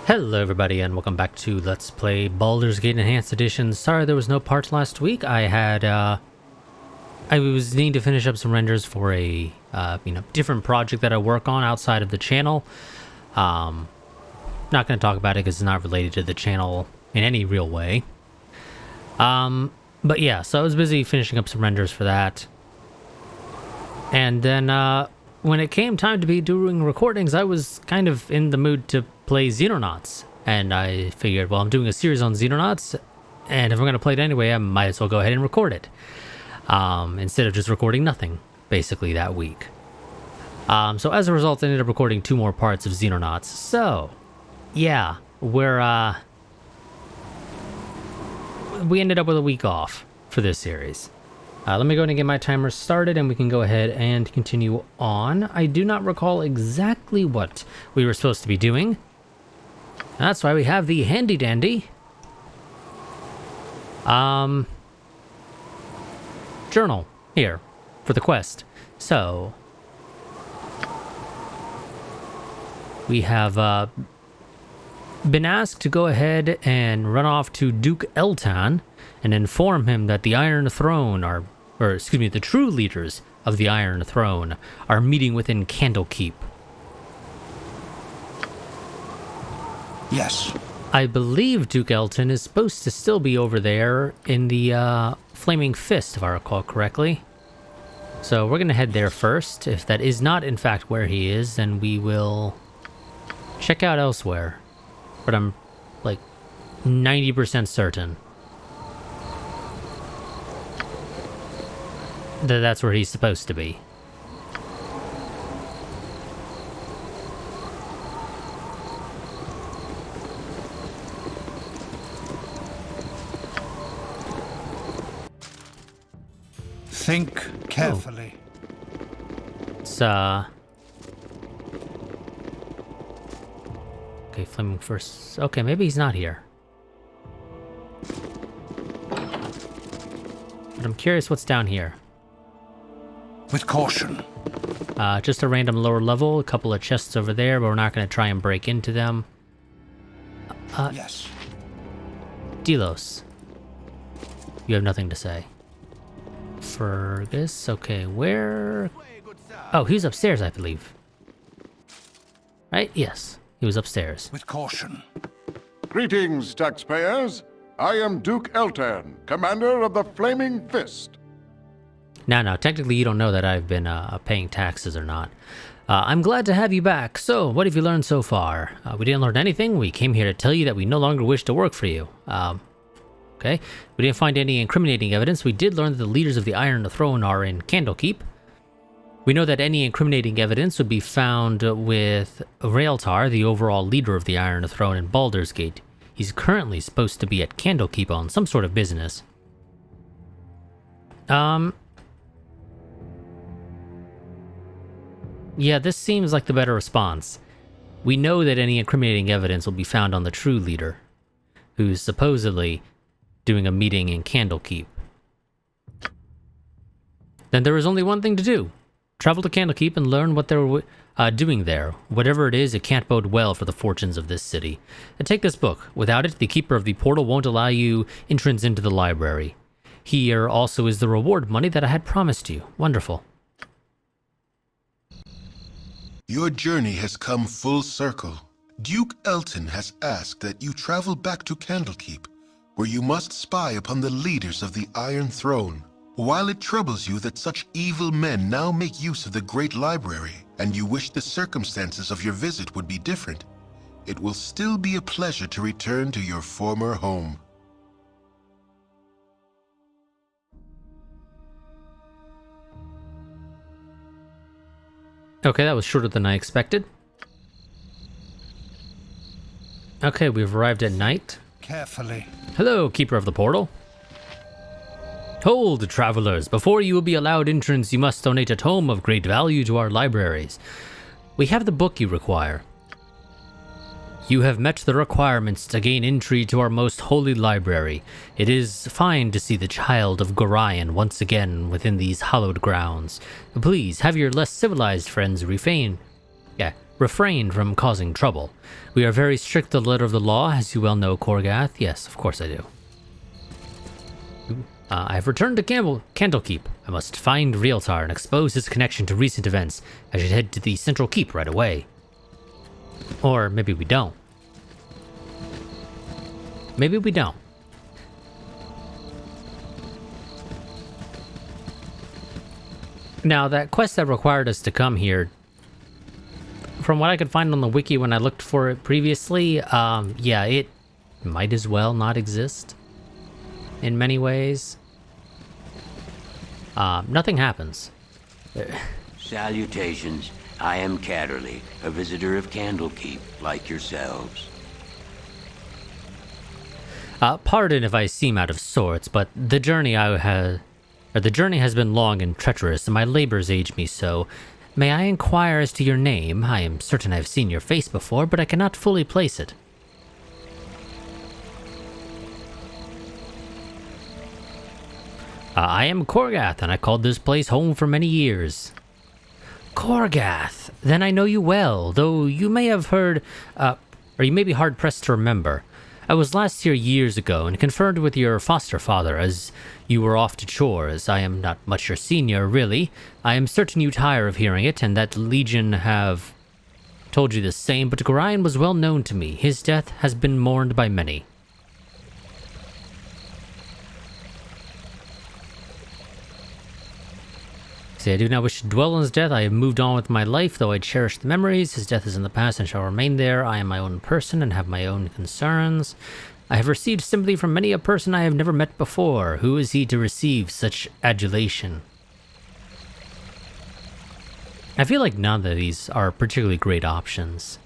Hello everybody and welcome back to Let's Play Baldur's Gate Enhanced Edition. Sorry there was no parts last week. I was needing to finish up some renders for a different project that I work on outside of the channel. Not going to talk about it because it's not related to the channel in any real way. But yeah, so I was busy finishing up some renders for that. And then when it came time to be doing recordings, I was kind of in the mood to play Xenonauts, and I figured, well, I'm doing a series on Xenonauts, and if I'm going to play it anyway, I might as well go ahead and record it, instead of just recording nothing, basically, that week. So as a result, I ended up recording 2 more parts of Xenonauts. So, yeah, we ended up with a week off for this series. Let me go ahead and get my timer started and we can go ahead and continue on. I do not recall exactly what we were supposed to be doing. That's why we have the handy dandy journal here for the quest. So we have been asked to go ahead and run off to Duke Eltan and inform him that the Iron Throne the true leaders of the Iron Throne are meeting within Candlekeep. Yes. I believe Duke Elton is supposed to still be over there in the Flaming Fist, if I recall correctly. So we're going to head there first. If that is not, in fact, where he is, then we will check out elsewhere. But I'm, like, 90% certain that that's where he's supposed to be. Think carefully. It's, okay, Flaming First. Okay, maybe he's not here. But I'm curious what's down here. With caution. Just a random lower level, a couple of chests over there, but we're not going to try and break into them. Yes. Delos. You have nothing to say. Fergus, okay, where? Oh, he's upstairs, I believe. Right? Yes, he was upstairs. With caution. Greetings, taxpayers. I am Duke Eltan, commander of the Flaming Fist. Now, technically you don't know that I've been paying taxes or not. I'm glad to have you back. So, what have you learned so far? We didn't learn anything. We came here to tell you that we no longer wish to work for you. Okay. We didn't find any incriminating evidence. We did learn that the leaders of the Iron Throne are in Candlekeep. We know that any incriminating evidence would be found with Raeltar, the overall leader of the Iron Throne in Baldur's Gate. He's currently supposed to be at Candlekeep on some sort of business. Yeah, this seems like the better response. We know that any incriminating evidence will be found on the true leader, who's supposedly doing a meeting in Candlekeep. Then there is only one thing to do. Travel to Candlekeep and learn what they're doing there. Whatever it is, it can't bode well for the fortunes of this city. And take this book. Without it, the Keeper of the Portal won't allow you entrance into the library. Here also is the reward money that I had promised you. Wonderful. Your journey has come full circle. Duke Elton has asked that you travel back to Candlekeep, where you must spy upon the leaders of the Iron Throne. While it troubles you that such evil men now make use of the Great Library, and you wish the circumstances of your visit would be different, it will still be a pleasure to return to your former home. Okay, that was shorter than I expected. Okay, we've arrived at night. Carefully. Hello, Keeper of the Portal. Hold, travelers. Before you will be allowed entrance, you must donate a tome of great value to our libraries. We have the book you require. You have met the requirements to gain entry to our most holy library. It is fine to see the child of Gorion once again within these hallowed grounds. Please have your less civilized friends refrain refrained from causing trouble. We are very strict to the letter of the law, as you well know, Korgath. Yes, of course I do. I have returned to Candlekeep. I must find Realtar and expose his connection to recent events. I should head to the central keep right away. Or maybe we don't. Maybe we don't. Now, that quest that required us to come here, from what I could find on the wiki when I looked for it previously, yeah, it might as well not exist in many ways. Nothing happens. Salutations. I am Catterley, a visitor of Candlekeep, like yourselves. Pardon if I seem out of sorts, but the journey has been long and treacherous, and my labors age me so. May I inquire as to your name? I am certain I've seen your face before, but I cannot fully place it. I am Korgath, and I called this place home for many years. Korgath! Then I know you well, though you may have heard, or you may be hard-pressed to remember. I was last here years ago and conferred with your foster father as you were off to chores. I am not much your senior, really. I am certain you tire of hearing it, and that Legion have told you the same, but Gorion was well known to me. His death has been mourned by many. See, I do not wish to dwell on his death. I have moved on with my life, though I cherish the memories. His death is in the past and shall remain there. I am my own person and have my own concerns. I have received sympathy from many a person I have never met before. Who is he to receive such adulation? I feel like none of these are particularly great options.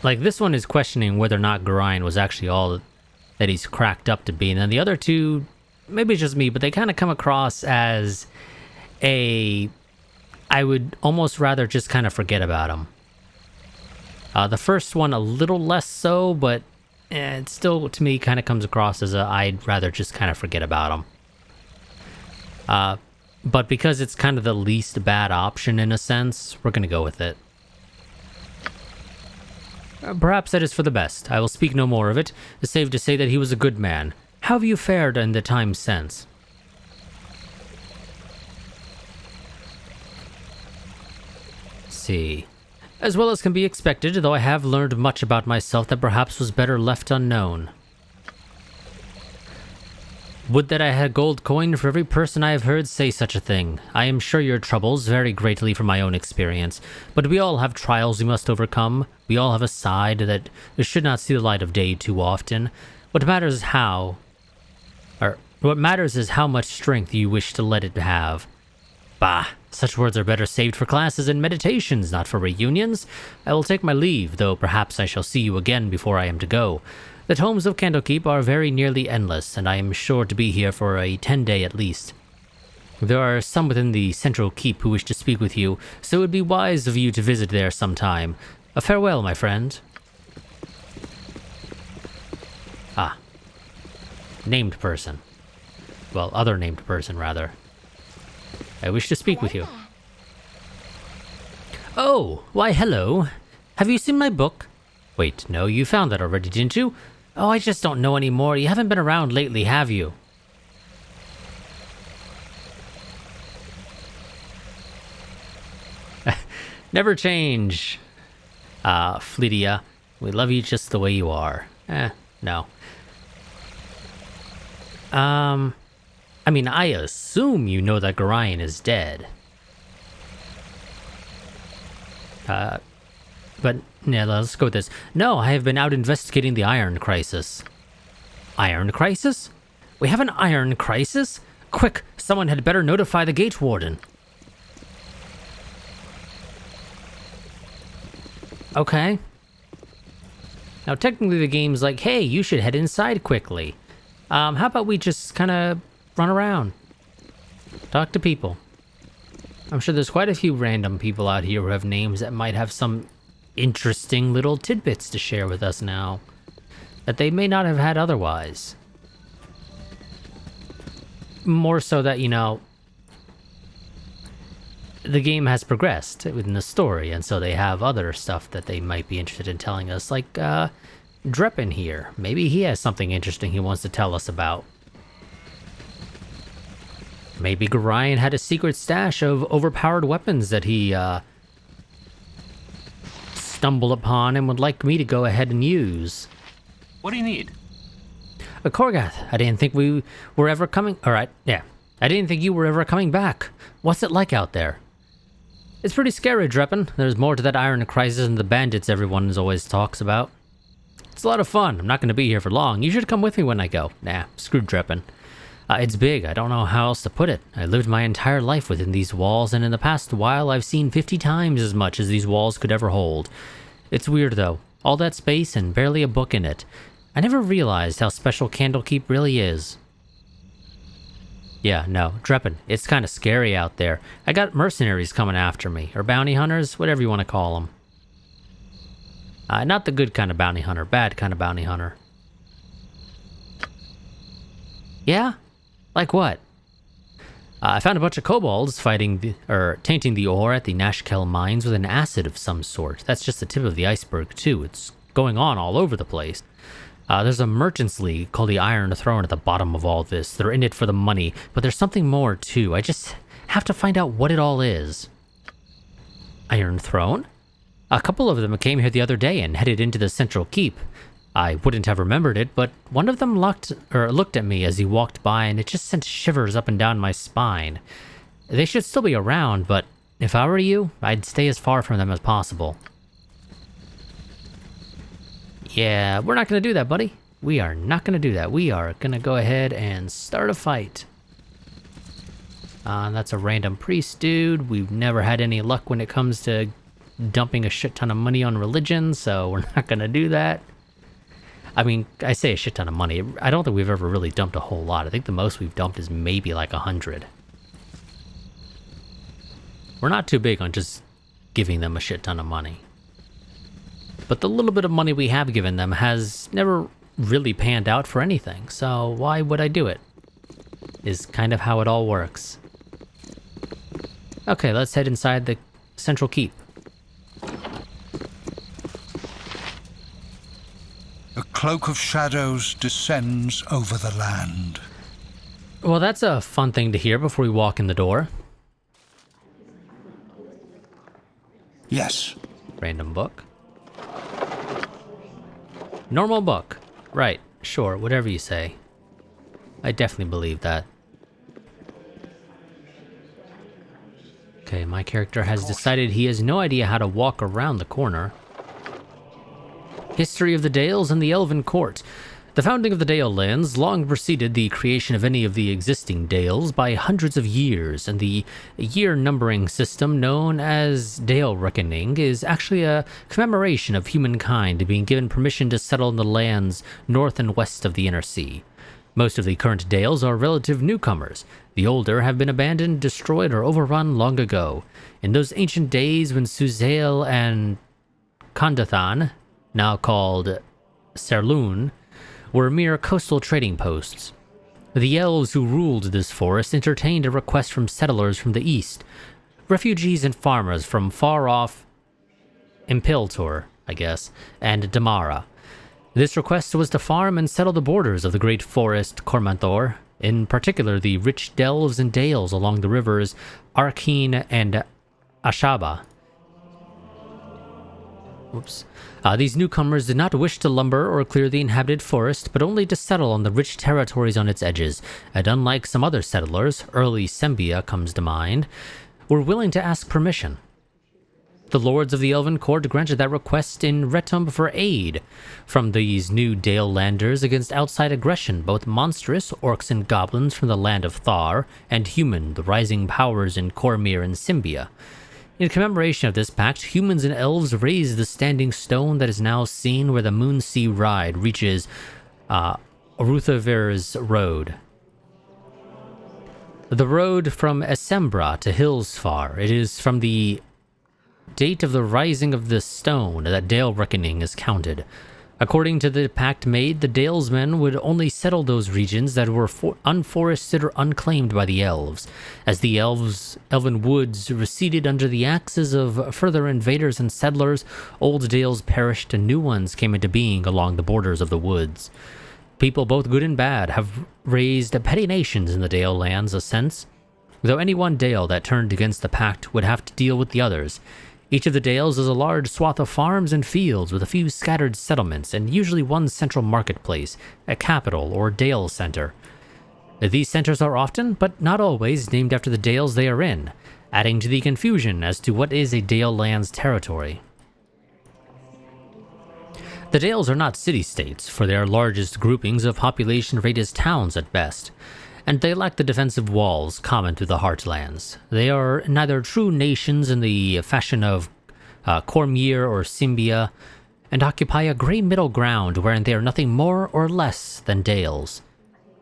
Like, this one is questioning whether or not Gorion was actually all that he's cracked up to be, and then the other two, maybe it's just me, but they kind of come across as I would almost rather just kind of forget about him. The first one a little less so, but it still, to me, kind of comes across as I'd rather just kind of forget about him. But because it's kind of the least bad option in a sense, we're going to go with it. Perhaps that is for the best. I will speak no more of it. It's safe to say that he was a good man. How have you fared in the time since? Let's see. As well as can be expected, though I have learned much about myself that perhaps was better left unknown. Would that I had a gold coin for every person I have heard say such a thing. I am sure your troubles vary greatly from my own experience, but we all have trials we must overcome. We all have a side that should not see the light of day too often. What matters is how much strength you wish to let it have. Bah, such words are better saved for classes and meditations, not for reunions. I will take my leave, though perhaps I shall see you again before I am to go. The tomes of Candlekeep are very nearly endless, and I am sure to be here for a 10-day at least. There are some within the central keep who wish to speak with you, so it would be wise of you to visit there sometime. A farewell, my friend. Ah. Named person. Well, other named person, rather. I wish to speak with you. Oh, why hello. Have you seen my book? Wait, no, you found that already, didn't you? Oh, I just don't know anymore. You haven't been around lately, have you? Never change. Fleetia, we love you just the way you are. No. I mean, I assume you know that Gorion is dead. But, yeah, let's go with this. No, I have been out investigating the Iron Crisis. Iron Crisis? We have an Iron Crisis? Quick, someone had better notify the Gate Warden. Okay. Now, technically the game's like, hey, you should head inside quickly. How about we just kind of run around? Talk to people. I'm sure there's quite a few random people out here who have names that might have some interesting little tidbits to share with us now that they may not have had otherwise. More so that, you know, the game has progressed within the story, and so they have other stuff that they might be interested in telling us, like Dreppen here. Maybe he has something interesting he wants to tell us about. Maybe Gorion had a secret stash of overpowered weapons that he stumbled upon and would like me to go ahead and use. What do you need? A Korgath, I didn't think we were ever coming... Alright, yeah. I didn't think you were ever coming back. What's it like out there? It's pretty scary, Dreppen. There's more to that iron crisis than the bandits everyone always talks about. It's a lot of fun. I'm not going to be here for long. You should come with me when I go. Nah, screw Dreppen. It's big. I don't know how else to put it. I lived my entire life within these walls, and in the past while, I've seen 50 times as much as these walls could ever hold. It's weird, though. All that space and barely a book in it. I never realized how special Candlekeep really is. Yeah, no, Dreppen, it's kind of scary out there. I got mercenaries coming after me, or bounty hunters, whatever you want to call them. Not the good kind of bounty hunter, bad kind of bounty hunter. Yeah? Like what? I found a bunch of kobolds tainting the ore at the Nashkel mines with an acid of some sort. That's just the tip of the iceberg, too. It's going on all over the place. There's a merchants league called the Iron Throne at the bottom of all this. They're in it for the money, but there's something more, too. I just have to find out what it all is. Iron Throne? A couple of them came here the other day and headed into the central keep. I wouldn't have remembered it, but one of them looked at me as he walked by, and it just sent shivers up and down my spine. They should still be around, but if I were you, I'd stay as far from them as possible. Yeah, we're not going to do that, buddy. We are not going to do that. We are going to go ahead and start a fight. That's a random priest dude. We've never had any luck when it comes to dumping a shit ton of money on religion, so we're not going to do that. I mean, I say a shit ton of money. I don't think we've ever really dumped a whole lot. I think the most we've dumped is maybe like 100. We're not too big on just giving them a shit ton of money. But the little bit of money we have given them has never really panned out for anything, so why would I do it? Is kind of how it all works. Okay, let's head inside the central keep. A cloak of shadows descends over the land. Well, that's a fun thing to hear before we walk in the door. Yes. Random book. Normal book. Right, sure, whatever you say. I definitely believe that. Okay, my character has decided he has no idea how to walk around the corner. History of the Dales and the Elven Court. The founding of the Dale lands long preceded the creation of any of the existing Dales by hundreds of years, and the year numbering system known as Dale Reckoning is actually a commemoration of humankind being given permission to settle in the lands north and west of the Inner Sea. Most of the current Dales are relative newcomers. The older have been abandoned, destroyed, or overrun long ago. In those ancient days when Suzail and Condathan, now called Serlun, were mere coastal trading posts. The elves who ruled this forest entertained a request from settlers from the east, refugees and farmers from far-off Impiltor, I guess, and Damara. This request was to farm and settle the borders of the great forest Cormanthor, in particular the rich delves and dales along the rivers Arkeen and Ashaba. Oops. These newcomers did not wish to lumber or clear the inhabited forest, but only to settle on the rich territories on its edges, and unlike some other settlers, early Sembia comes to mind, were willing to ask permission. The lords of the Elven Court granted that request in return for aid from these new Dale landers against outside aggression, both monstrous orcs and goblins from the land of Thar, and human, the rising powers in Cormyr and Symbia. In commemoration of this pact, humans and elves raised the standing stone that is now seen where the Moonsea Ride reaches Oruthavir's Road. The road from Essembra to Hillsfar. It is from the date of the rising of the stone that Dale Reckoning is counted. According to the pact made, the Dalesmen would only settle those regions that were unforested or unclaimed by the elves. As the elven woods receded under the axes of further invaders and settlers, old dales perished and new ones came into being along the borders of the woods. People both good and bad have raised petty nations in the Dale lands a sense, though any one Dale that turned against the pact would have to deal with the others. Each of the Dales is a large swath of farms and fields with a few scattered settlements and usually one central marketplace, a capital or Dale center. These centers are often, but not always, named after the Dales they are in, adding to the confusion as to what is a Dale land's territory. The Dales are not city-states, for they are largest groupings of population rated as towns at best, and they lack the defensive walls common to the Heartlands. They are neither true nations in the fashion of Cormyr or Symbia, and occupy a grey middle ground wherein they are nothing more or less than Dales.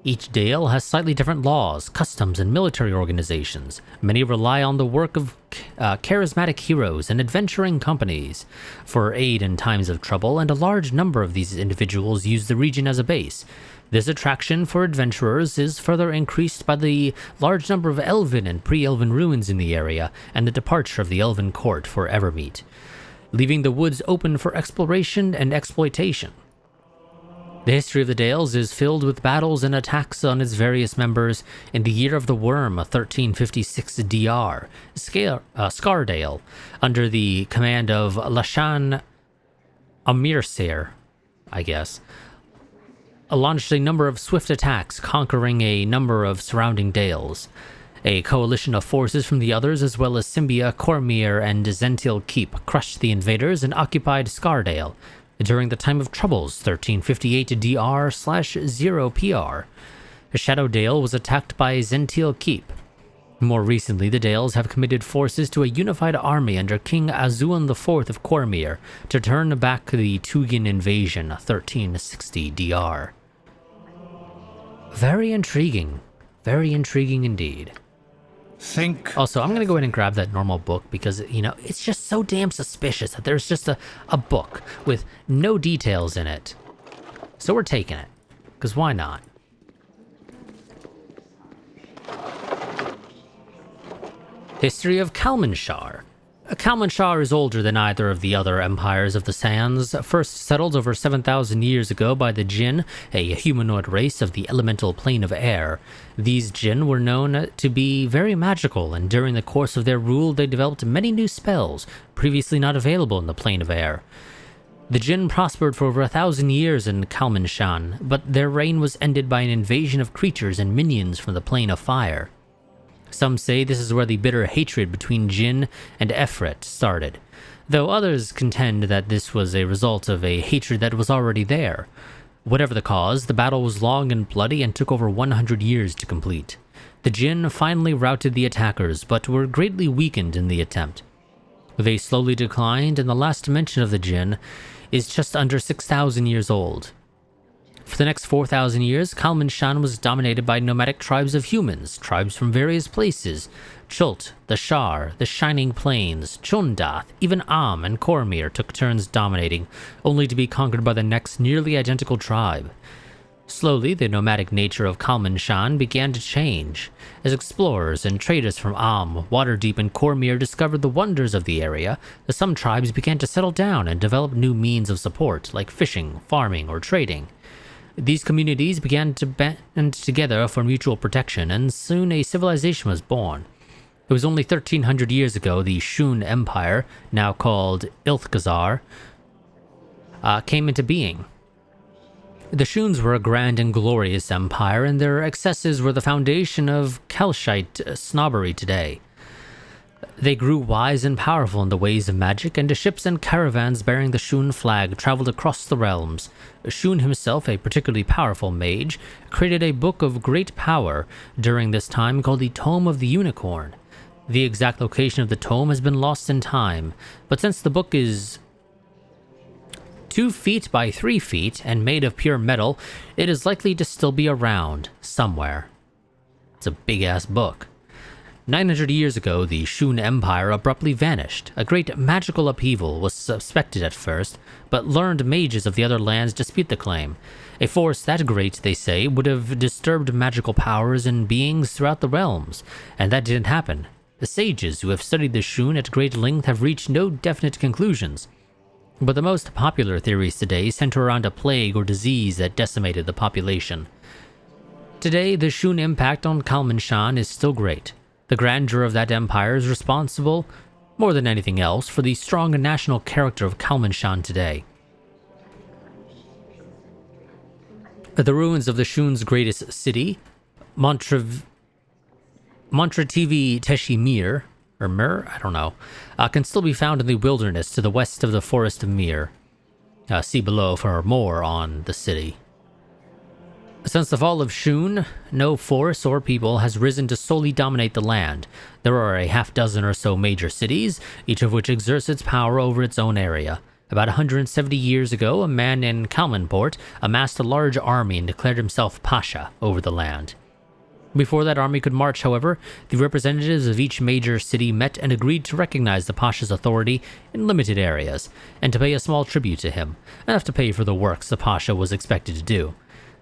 Each Dale has slightly different laws, customs, and military organizations. Many rely on the work of charismatic heroes and adventuring companies for aid in times of trouble, and a large number of these individuals use the region as a base. This attraction for adventurers is further increased by the large number of elven and pre-elven ruins in the area and the departure of the elven court for Evermeet, leaving the woods open for exploration and exploitation. The history of the Dales is filled with battles and attacks on its various members. In the Year of the Worm, 1356 DR, Scardale, under the command of Lashan Amirsair, launched a number of swift attacks, conquering a number of surrounding Dales. A coalition of forces from the others, as well as Symbia, Cormyr, and Zentil Keep, crushed the invaders and occupied Scardale during the time of Troubles, 1358 DR/0 PR. Shadow Dale was attacked by Zentil Keep. More recently, the Dales have committed forces to a unified army under King Azuan IV of Cormyr to turn back the Tugin invasion, 1360 DR. Very intriguing indeed. Also, I'm going to go ahead and grab that normal book because, it's just so damn suspicious that there's just a book with no details in it. So we're taking it, because why not? History of Kalmanshar. Kalmanshar is older than either of the other empires of the Sands, first settled over 7,000 years ago by the Jinn, a humanoid race of the elemental plane of air. These Jinn were known to be very magical, and during the course of their rule they developed many new spells, previously not available in the plane of air. The Jinn prospered for over 1,000 years in Kalmanshan, but their reign was ended by an invasion of creatures and minions from the plane of fire. Some say this is where the bitter hatred between Jinn and Efret started, though others contend that this was a result of a hatred that was already there. Whatever the cause, the battle was long and bloody and took over 100 years to complete. The Jinn finally routed the attackers, but were greatly weakened in the attempt. They slowly declined, and the last mention of the Jinn is just under 6,000 years old. For the next 4,000 years, Kalmanshan was dominated by nomadic tribes of humans, tribes from various places. Chult, the Shar, the Shining Plains, Chundath, even Am and Cormyr took turns dominating, only to be conquered by the next nearly identical tribe. Slowly, the nomadic nature of Kalmanshan began to change. As explorers and traders from Am, Waterdeep, and Cormyr discovered the wonders of the area, some tribes began to settle down and develop new means of support, like fishing, farming, or trading. These communities began to band together for mutual protection, and soon a civilization was born. It was only 1,300 years ago the Shun Empire, now called Ilthgazar, came into being. The Shuns were a grand and glorious empire, and their excesses were the foundation of Kelshite snobbery today. They grew wise and powerful in the ways of magic, and ships and caravans bearing the Shun flag traveled across the realms. Shun himself, a particularly powerful mage, created a book of great power during this time called the Tome of the Unicorn. The exact location of the tome has been lost in time, but since the book is 2 feet by 3 feet and made of pure metal, it is likely to still be around somewhere. It's a big-ass book. 900 years ago, the Shun Empire abruptly vanished. A great magical upheaval was suspected at first, but learned mages of the other lands dispute the claim. A force that great, they say, would have disturbed magical powers and beings throughout the realms, and that didn't happen. The sages who have studied the Shun at great length have reached no definite conclusions. But the most popular theories today center around a plague or disease that decimated the population. Today, the Shun impact on Kalmanshan is still great. The grandeur of that empire is responsible, more than anything else, for the strong national character of Kalmanshan today. The ruins of the Shun's greatest city, Montretivi Teshimir, or Mir, I don't know, can still be found in the wilderness to the west of the Forest of Mir. See below for more on the city. Since the fall of Shun, no force or people has risen to solely dominate the land. There are a half dozen or so major cities, each of which exerts its power over its own area. About 170 years ago, a man in Kalmanport amassed a large army and declared himself Pasha over the land. Before that army could march, however, the representatives of each major city met and agreed to recognize the Pasha's authority in limited areas, and to pay a small tribute to him, enough to pay for the works the Pasha was expected to do.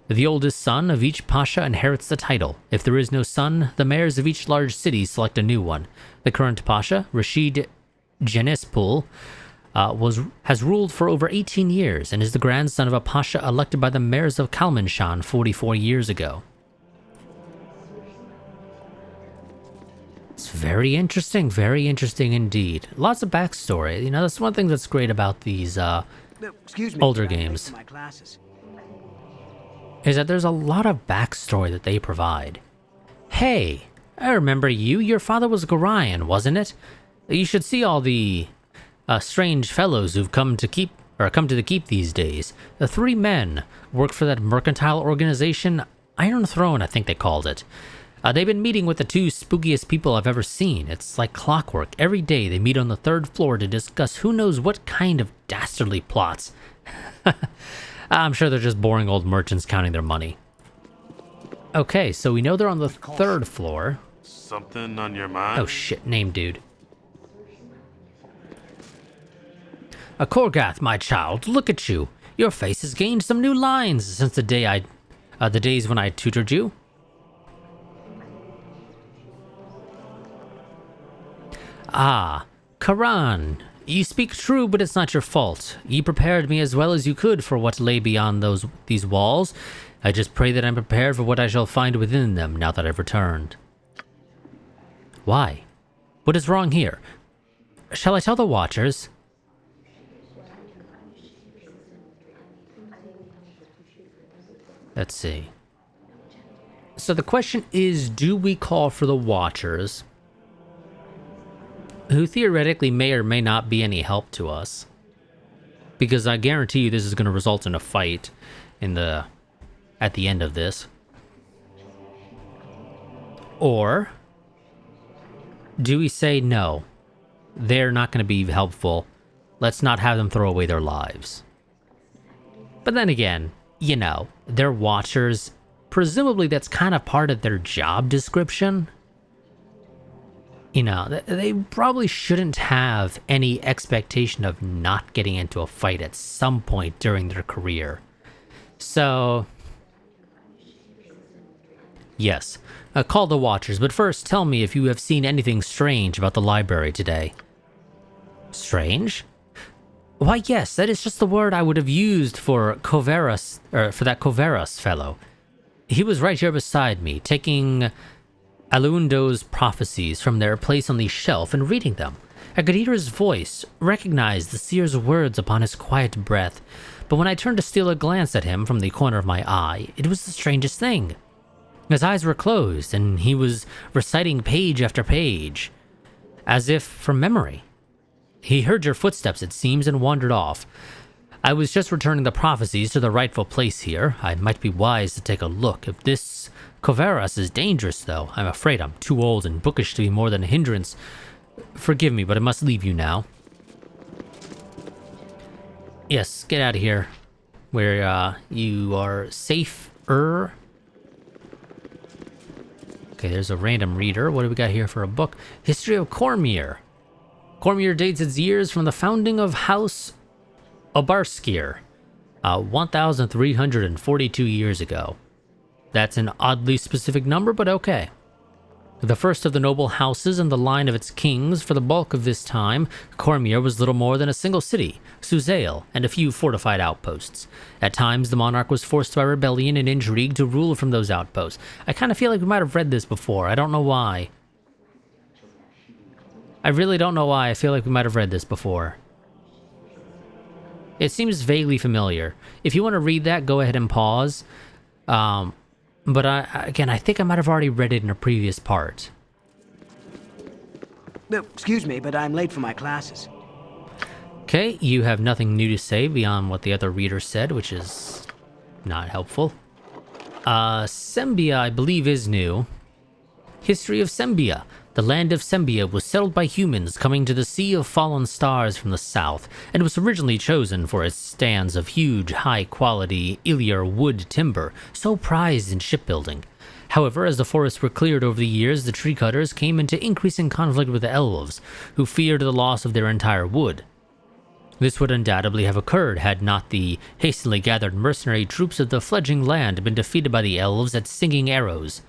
The oldest son of each Pasha inherits the title. If there is no son, the mayors of each large city select a new one. The current Pasha, Rashid Jenispul, has ruled for over 18 years and is the grandson of a Pasha elected by the mayors of Kalmanshan 44 years ago. It's very interesting indeed. Lots of backstory. You know, that's one thing that's great about these older games. Is that there's a lot of backstory that they provide. Hey, I remember you. Your father was Gorion, wasn't it? You should see all the strange fellows who've come to the keep these days. The 3 men work for that mercantile organization, Iron Throne, I think they called it. They've been meeting with the 2 spookiest people I've ever seen. It's like clockwork. Every day they meet on the 3rd floor to discuss who knows what kind of dastardly plots. I'm sure they're just boring old merchants counting their money. Okay, so we know they're on the 3rd floor. Something on your mind? Oh shit, name dude. A Korgath, my child, look at you. Your face has gained some new lines since the days when I tutored you. Ah, Karan. You speak true, but it's not your fault. You prepared me as well as you could for what lay beyond these walls. I just pray that I'm prepared for what I shall find within them now that I've returned. Why? What is wrong here? Shall I tell the Watchers? Let's see. So the question is, do we call for the Watchers, who theoretically may or may not be any help to us? Because I guarantee you this is going to result in a fight at the end of this. Or do we say no? They're not going to be helpful. Let's not have them throw away their lives. But then again, you know, they're Watchers. Presumably that's kind of part of their job description. You know, they probably shouldn't have any expectation of not getting into a fight at some point during their career. So, yes, call the Watchers, but first tell me if you have seen anything strange about the library today. Strange? Why, yes, that is just the word I would have used for Koveras, or for that Koveras fellow. He was right here beside me, taking Alundo's prophecies from their place on the shelf and reading them. I could hear his voice, recognize the seer's words upon his quiet breath, but when I turned to steal a glance at him from the corner of my eye, it was the strangest thing. His eyes were closed, and he was reciting page after page, as if from memory. He heard your footsteps, it seems, and wandered off. I was just returning the prophecies to the rightful place here. I might be wise to take a look. If this Koveras is dangerous, though, I'm afraid I'm too old and bookish to be more than a hindrance. Forgive me, but I must leave you now. Yes, get out of here, where you are safer. Okay, there's a random reader. What do we got here for a book? History of Cormyr. Cormyr dates its years from the founding of House Obarskir, 1,342 years ago. That's an oddly specific number, but okay. The first of the noble houses in the line of its kings, for the bulk of this time, Cormyr was little more than a single city, Suzail, and a few fortified outposts. At times, the monarch was forced by rebellion and intrigue to rule from those outposts. I kind of feel like we might have read this before. I don't know why. I really don't know why. I feel like we might have read this before. It seems vaguely familiar. If you want to read that, go ahead and pause. But again, I think I might have already read it in a previous part. Excuse me, but I'm late for my classes. Okay, you have nothing new to say beyond what the other reader said, which is not helpful. Sembia, I believe, is new. History of Sembia. The land of Sembia was settled by humans coming to the Sea of Fallen Stars from the south, and was originally chosen for its stands of huge, high-quality Iliar wood timber, so prized in shipbuilding. However, as the forests were cleared over the years, the tree cutters came into increasing conflict with the elves, who feared the loss of their entire wood. This would undoubtedly have occurred had not the hastily gathered mercenary troops of the fledgling land been defeated by the elves at Singing Arrows.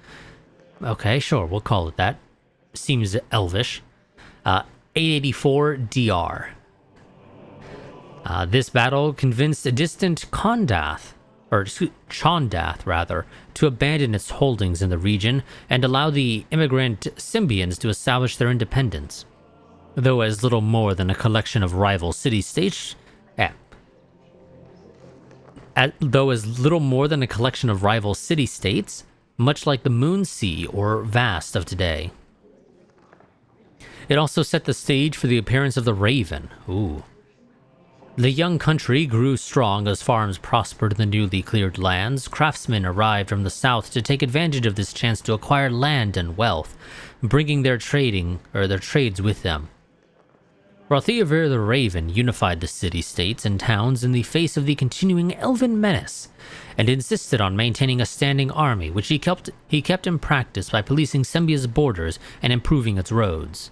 Okay, sure, we'll call it that. Seems elvish. 884 DR. This battle convinced a distant Chondath, to abandon its holdings in the region and allow the immigrant Symbians to establish their independence. Though as little more than a collection of rival city-states, much like the Moon Sea or Vast of today. It also set the stage for the appearance of the Raven. Ooh. The young country grew strong as farms prospered in the newly cleared lands. Craftsmen arrived from the south to take advantage of this chance to acquire land and wealth, bringing their trades with them. Rothiavir the Raven unified the city-states and towns in the face of the continuing elven menace, and insisted on maintaining a standing army, which he kept in practice by policing Sembia's borders and improving its roads.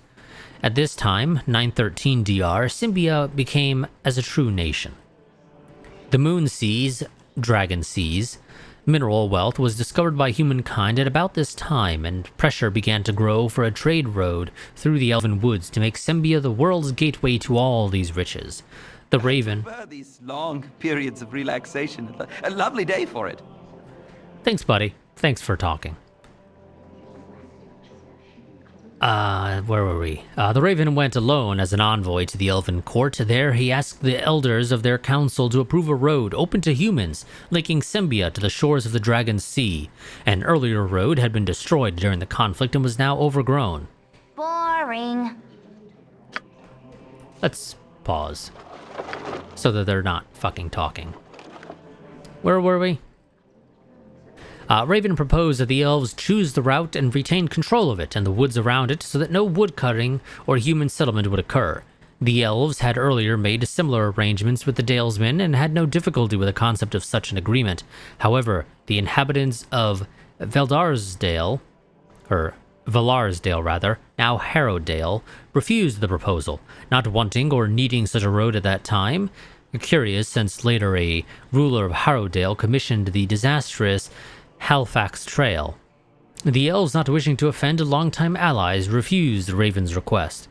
At this time, 913 DR, Sembia became as a true nation. The Moon Seas, Dragon Seas, mineral wealth was discovered by humankind at about this time, and pressure began to grow for a trade road through the Elven Woods to make Sembia the world's gateway to all these riches. The Raven... These long periods of relaxation. A lovely day for it. Thanks, buddy. Thanks for talking. Where were we? The Raven went alone as an envoy to the Elven Court. There, he asked the elders of their council to approve a road open to humans, linking Sembia to the shores of the Dragon Sea. An earlier road had been destroyed during the conflict and was now overgrown. Boring. Let's pause, so that they're not fucking talking. Where were we? Raven proposed that the elves choose the route and retain control of it and the woods around it so that no woodcutting or human settlement would occur. The elves had earlier made similar arrangements with the Dalesmen and had no difficulty with the concept of such an agreement. However, the inhabitants of Valarsdale, now Harrowdale, refused the proposal, not wanting or needing such a road at that time. Curious, since later a ruler of Harrowdale commissioned the disastrous Halifax Trail. The elves, not wishing to offend longtime allies, refused the Raven's request.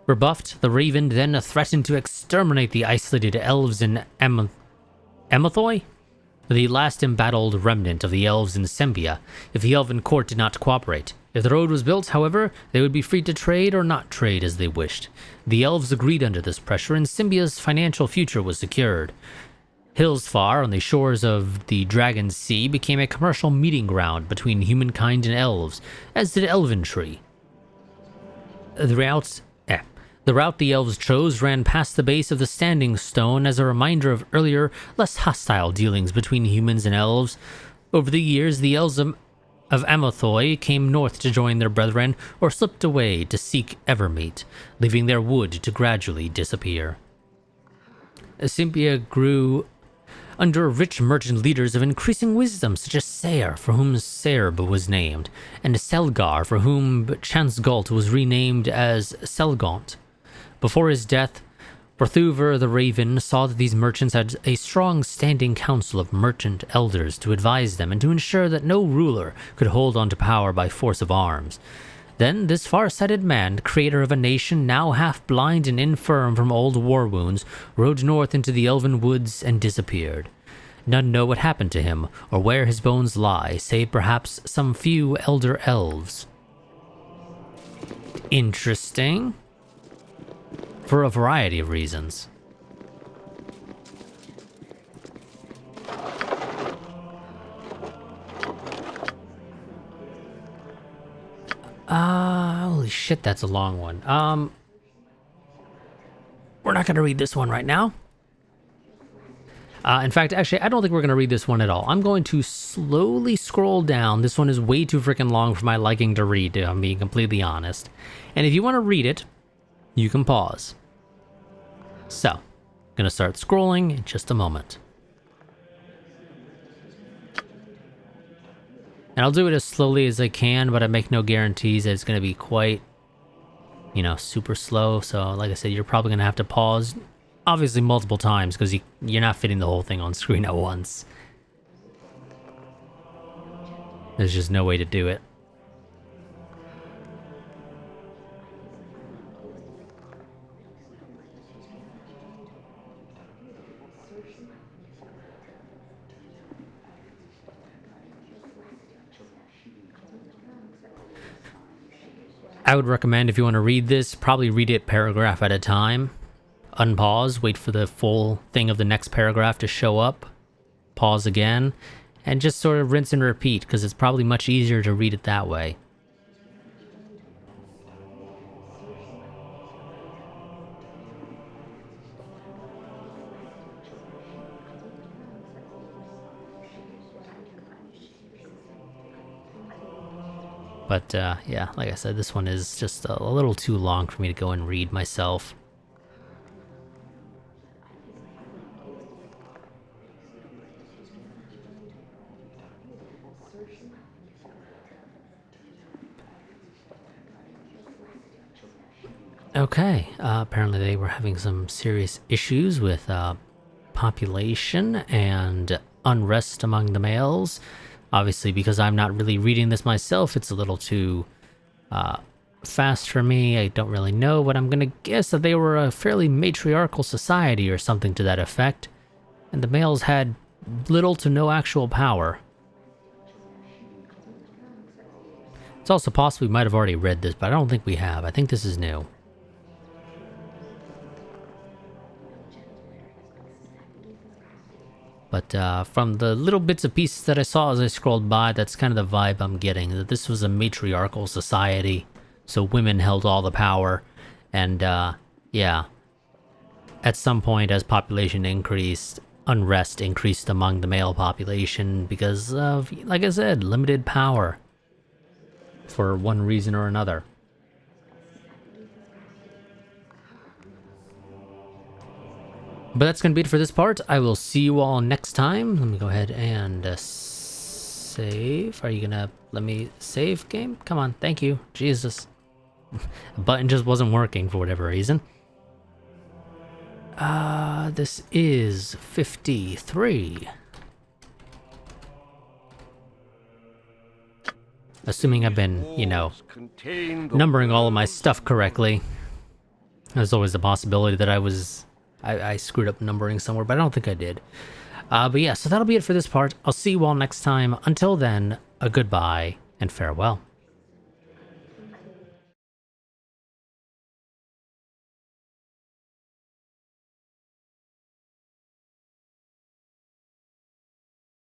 Rebuffed, the Raven then threatened to exterminate the isolated elves in Amathoi, the last embattled remnant of the elves in Sembia, if the Elven Court did not cooperate. If the road was built, however, they would be free to trade or not trade as they wished. The elves agreed under this pressure, and Sembia's financial future was secured. Hillsfar, on the shores of the Dragon Sea, became a commercial meeting ground between humankind and elves, as did Elventree. The route the elves chose ran past the base of the Standing Stone as a reminder of earlier, less hostile dealings between humans and elves. Over the years, the elves of Amathoi came north to join their brethren, or slipped away to seek Evermeet, leaving their wood to gradually disappear. Sembia grew under rich merchant leaders of increasing wisdom, such as Sayre, for whom Serb was named, and Selgar, for whom Chansgalt was renamed as Selgaunt. Before his death, Berthuver the Raven saw that these merchants had a strong standing council of merchant elders to advise them and to ensure that no ruler could hold on to power by force of arms. Then this far-sighted man, creator of a nation now half blind and infirm from old war wounds, rode north into the elven woods and disappeared. None know what happened to him or where his bones lie, save perhaps some few elder elves. Interesting. For a variety of reasons. Holy shit, that's a long one. We're not gonna read this one right now. In fact, actually, I don't think we're gonna read this one at all. I'm going to slowly scroll down. This one is way too freaking long for my liking to read, if I'm being completely honest. And if you want to read it, you can pause. So, gonna start scrolling in just a moment. And I'll do it as slowly as I can, but I make no guarantees that it's gonna be quite, super slow. So, like I said, you're probably gonna have to pause, obviously multiple times, because you're not fitting the whole thing on screen at once. There's just no way to do it. I would recommend, if you want to read this, probably read it paragraph at a time. Unpause, wait for the full thing of the next paragraph to show up. Pause again, and just sort of rinse and repeat, because it's probably much easier to read it that way. But, yeah, like I said, this one is just a little too long for me to go and read myself. Okay, apparently they were having some serious issues with population and unrest among the males. Obviously, because I'm not really reading this myself, it's a little too fast for me. I don't really know, but I'm gonna guess that they were a fairly matriarchal society or something to that effect, and the males had little to no actual power. It's also possible we might have already read this, but I don't think we have. I think this is new. But from the little bits and pieces that I saw as I scrolled by, that's kind of the vibe I'm getting, that this was a matriarchal society, so women held all the power, and yeah, at some point as population increased, unrest increased among the male population because of, like I said, limited power for one reason or another. But that's going to be it for this part. I will see you all next time. Let me go ahead and save. Are you going to let me save, game? Come on. Thank you. Jesus. The button just wasn't working for whatever reason. This is 53. Assuming I've been, numbering all of my stuff correctly. There's always the possibility that I screwed up numbering somewhere, but I don't think I did. But yeah, so that'll be it for this part. I'll see you all next time. Until then, a goodbye and farewell.